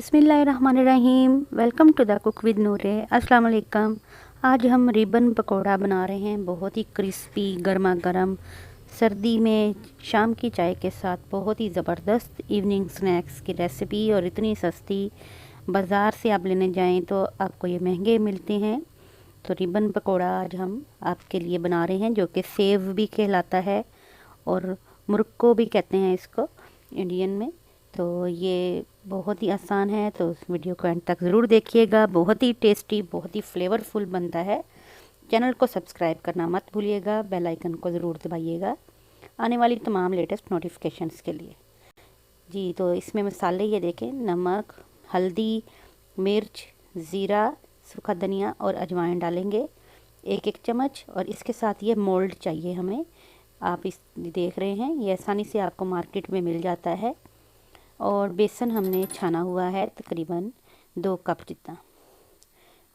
बिस्मिल्लाहिर्रहमानिर्रहीम। Welcome to the cook with Noore. अस्सलाम वालेकुम। आज हम रिबन पकौड़ा बना रहे हैं, बहुत ही क्रिस्पी गर्मा गर्म सर्दी में शाम की चाय के साथ बहुत ही ज़बरदस्त इवनिंग स्नैक्स की रेसिपी, और इतनी सस्ती। बाज़ार से आप लेने जाएं तो आपको ये महंगे मिलते हैं। तो रिबन पकौड़ा आज हम आपके लिए बना रहे हैं, जो कि सेव भी कहलाता है और मुरक्को भी कहते हैं इसको इंडियन में। तो ये बहुत ही आसान है, तो उस वीडियो को एंड तक ज़रूर देखिएगा। बहुत ही टेस्टी, बहुत ही फ्लेवरफुल बनता है। चैनल को सब्सक्राइब करना मत भूलिएगा, बेल आइकन को ज़रूर दबाइएगा आने वाली तमाम लेटेस्ट नोटिफिकेशंस के लिए। जी, तो इसमें मसाले ये देखें, नमक, हल्दी, मिर्च, ज़ीरा, सूखा धनिया और अजवाइन डालेंगे 1-1 चम्मच। और इसके साथ ये मोल्ड चाहिए हमें। आप इस देख रहे हैं, ये आसानी से आपको मार्केट में मिल जाता है। और बेसन हमने छाना हुआ है तकरीबन 2 कप जितना,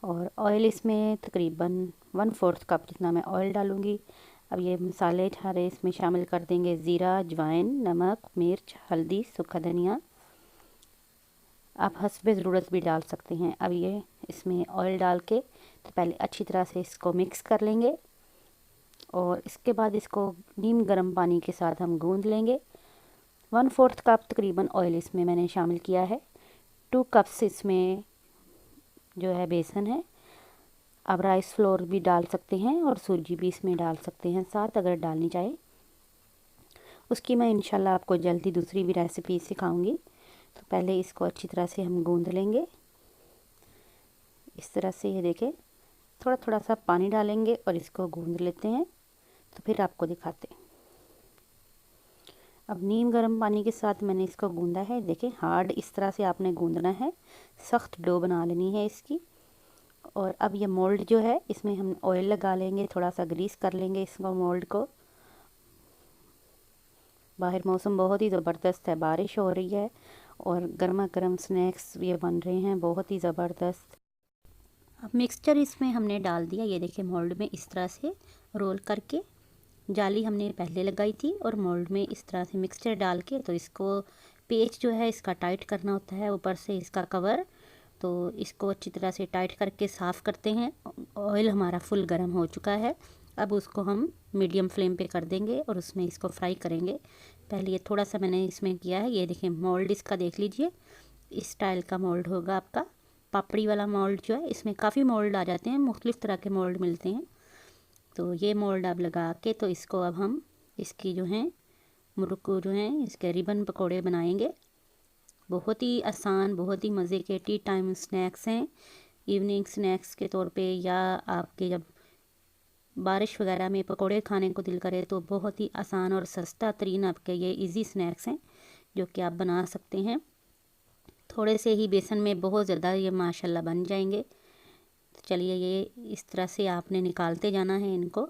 और ऑयल इसमें तकरीबन 1/4 कप जितना मैं ऑयल डालूँगी। अब ये मसाले सारे इसमें शामिल कर देंगे, ज़ीरा, अजवाइन, नमक, मिर्च, हल्दी, सूखा धनिया। आप हस्बे ज़रूरत भी डाल सकते हैं। अब ये इसमें ऑयल डाल के तो पहले अच्छी तरह से इसको मिक्स कर लेंगे, और इसके बाद इसको नीम गर्म पानी के साथ हम गूँध लेंगे। 1/4 कप तकरीबन ऑयल इसमें मैंने शामिल किया है। 2 कप्स इसमें जो है बेसन है। आप राइस फ्लोर भी डाल सकते हैं और सूजी भी इसमें डाल सकते हैं साथ, अगर डालनी चाहे। उसकी मैं इंशाल्लाह आपको जल्दी दूसरी भी रेसिपी सिखाऊंगी। तो पहले इसको अच्छी तरह से हम गूंद लेंगे इस तरह से। ये देखें, थोड़ा थोड़ा सा पानी डालेंगे और इसको गूंद लेते हैं, तो फिर आपको दिखाते हैं। अब नीम गर्म पानी के साथ मैंने इसको गूंदा है। देखें, हार्ड इस तरह से आपने गूंदना है, सख्त डो बना लेनी है इसकी। और अब ये मोल्ड जो है, इसमें हम ऑयल लगा लेंगे, थोड़ा सा ग्रीस कर लेंगे इसको, मोल्ड को। बाहर मौसम बहुत ही ज़बरदस्त है, बारिश हो रही है और गर्मा गर्म स्नैक्स ये बन रहे हैं, बहुत ही ज़बरदस्त। अब मिक्सचर इसमें हमने डाल दिया। ये देखिए, मोल्ड में इस तरह से रोल करके, जाली हमने पहले लगाई थी, और मोल्ड में इस तरह से मिक्सचर डाल के, तो इसको पेच जो है इसका टाइट करना होता है, ऊपर से इसका कवर। तो इसको अच्छी तरह से टाइट करके साफ़ करते हैं। ऑयल हमारा फुल गर्म हो चुका है। अब उसको हम मीडियम फ्लेम पे कर देंगे और उसमें इसको फ्राई करेंगे। पहले ये थोड़ा सा मैंने इसमें किया है। ये देखिए, मोल्ड इसका देख लीजिए, इस स्टाइल का मोल्ड होगा आपका। पापड़ी वाला मोल्ड जो है, इसमें काफ़ी मोल्ड आ जाते हैं, मुख्तलिफ़ तरह के मोल्ड मिलते हैं। तो ये मोल्ड अब लगा के, तो इसको अब हम इसकी जो है मुर्को जो है इसके रिबन पकोड़े बनाएंगे। बहुत ही आसान, बहुत ही मज़े के टी टाइम स्नैक्स हैं, इवनिंग स्नैक्स के तौर पे, या आपके जब बारिश वगैरह में पकोड़े खाने को दिल करे तो बहुत ही आसान और सस्ता तरीन आपके ये इजी स्नैक्स हैं, जो कि आप बना सकते हैं। थोड़े से ही बेसन में बहुत ज़्यादा ये माशाल्लाह बन जाएंगे। तो चलिए, ये इस तरह से आपने निकालते जाना है इनको।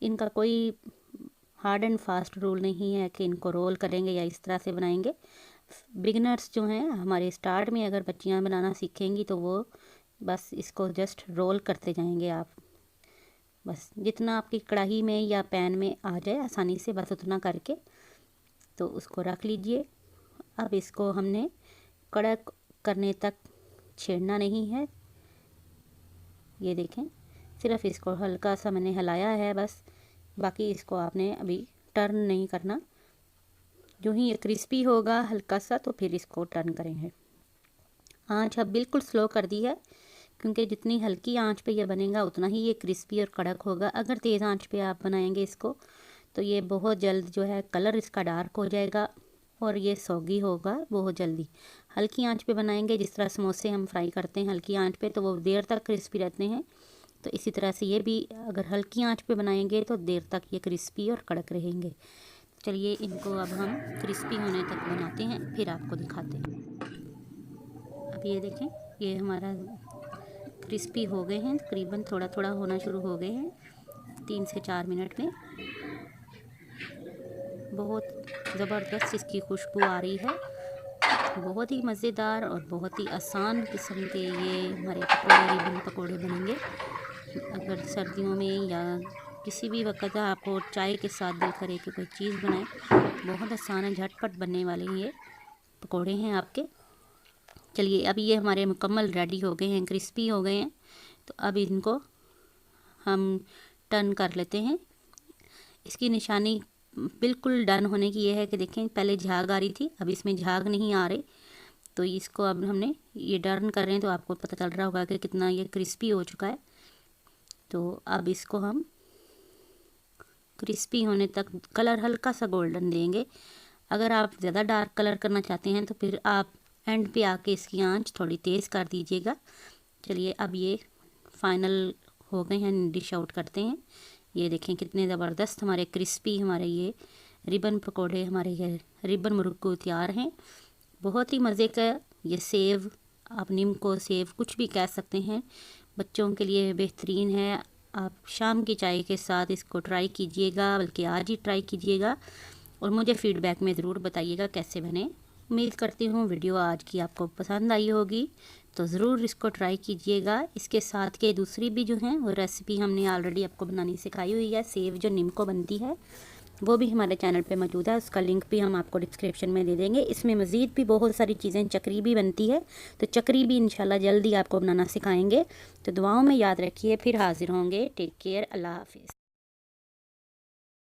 इनका कोई हार्ड एंड फास्ट रूल नहीं है कि इनको रोल करेंगे या इस तरह से बनाएंगे। बिगनर्स जो हैं हमारे, स्टार्ट में अगर बच्चियां बनाना सीखेंगी तो वो बस इसको जस्ट रोल करते जाएंगे आप। बस जितना आपकी कढ़ाई में या पैन में आ जाए आसानी से, बस उतना करके तो उसको रख लीजिए। अब इसको हमने कड़क करने तक छेड़ना नहीं है। ये देखें, सिर्फ इसको हल्का सा मैंने हिलाया है बस, बाकी इसको आपने अभी टर्न नहीं करना। जो ही ये क्रिस्पी होगा हल्का सा, तो फिर इसको टर्न करेंगे। आँच अब बिल्कुल स्लो कर दी है, क्योंकि जितनी हल्की आंच पे ये बनेगा उतना ही ये क्रिस्पी और कड़क होगा। अगर तेज़ आंच पे आप बनाएंगे इसको, तो ये बहुत जल्द जो है कलर इसका डार्क हो जाएगा और ये सौगी होगा बहुत जल्दी। हल्की आंच पे बनाएंगे, जिस तरह समोसे हम फ्राई करते हैं हल्की आंच पे, तो वो देर तक क्रिस्पी रहते हैं। तो इसी तरह से ये भी अगर हल्की आंच पे बनाएंगे तो देर तक ये क्रिस्पी और कड़क रहेंगे। चलिए, इनको अब हम क्रिस्पी होने तक बनाते हैं, फिर आपको दिखाते हैं। अब ये देखें, ये हमारा क्रिस्पी हो गए हैं, तकरीबन थोड़ा थोड़ा होना शुरू हो गए हैं 3 से 4 मिनट में। बहुत ज़बरदस्त इसकी खुशबू आ रही है। बहुत ही मज़ेदार और बहुत ही आसान किस्म के ये हमारे पकौड़े, रिबन पकौड़े बनेंगे। अगर सर्दियों में या किसी भी वक्त आपको चाय के साथ दिल करे कि कोई चीज़ बनाए, बहुत आसान है, झटपट बनने वाले ये पकौड़े हैं आपके। चलिए अब ये हमारे मुकम्मल रेडी हो गए हैं, क्रिस्पी हो गए हैं। तो अब इनको हम टर्न कर लेते हैं। इसकी निशानी बिल्कुल डन होने की ये है कि देखें पहले झाग आ रही थी, अब इसमें झाग नहीं आ रहे। तो इसको अब हमने ये टर्न कर रहे हैं तो आपको पता चल रहा होगा कि कितना ये क्रिस्पी हो चुका है। तो अब इसको हम क्रिस्पी होने तक कलर हल्का सा गोल्डन देंगे। अगर आप ज़्यादा डार्क कलर करना चाहते हैं तो फिर आप एंड पे आके इसकी आंच थोड़ी तेज़ कर दीजिएगा। चलिए अब ये फाइनल हो गए हैं, डिश आउट करते हैं। ये देखें कितने ज़बरदस्त हमारे क्रिस्पी हमारे ये रिबन पकोड़े, हमारे ये रिबन मुर्गू तैयार हैं। बहुत ही मज़े का ये सेव, आप नीम को सेव कुछ भी कह सकते हैं, बच्चों के लिए बेहतरीन है। आप शाम की चाय के साथ इसको ट्राई कीजिएगा, बल्कि आज ही ट्राई कीजिएगा और मुझे फ़ीडबैक में ज़रूर बताइएगा कैसे बने। उम्मीद करती हूँ वीडियो आज की आपको पसंद आई होगी, तो ज़रूर इसको ट्राई कीजिएगा। इसके साथ के दूसरी भी जो हैं वो रेसिपी हमने ऑलरेडी आपको बनानी सिखाई हुई है। सेव जो नीम को बनती है वो भी हमारे चैनल पे मौजूद है, उसका लिंक भी हम आपको डिस्क्रिप्शन में दे देंगे। इसमें मज़ीद भी बहुत सारी चीज़ें, चकरी भी बनती है, तो चकरी भी इंशाल्लाह जल्दी आपको बनाना सिखाएंगे। तो दुआओं में याद रखिए, फिर हाजिर होंगे। टेक केयर, अल्लाह हाफिज़।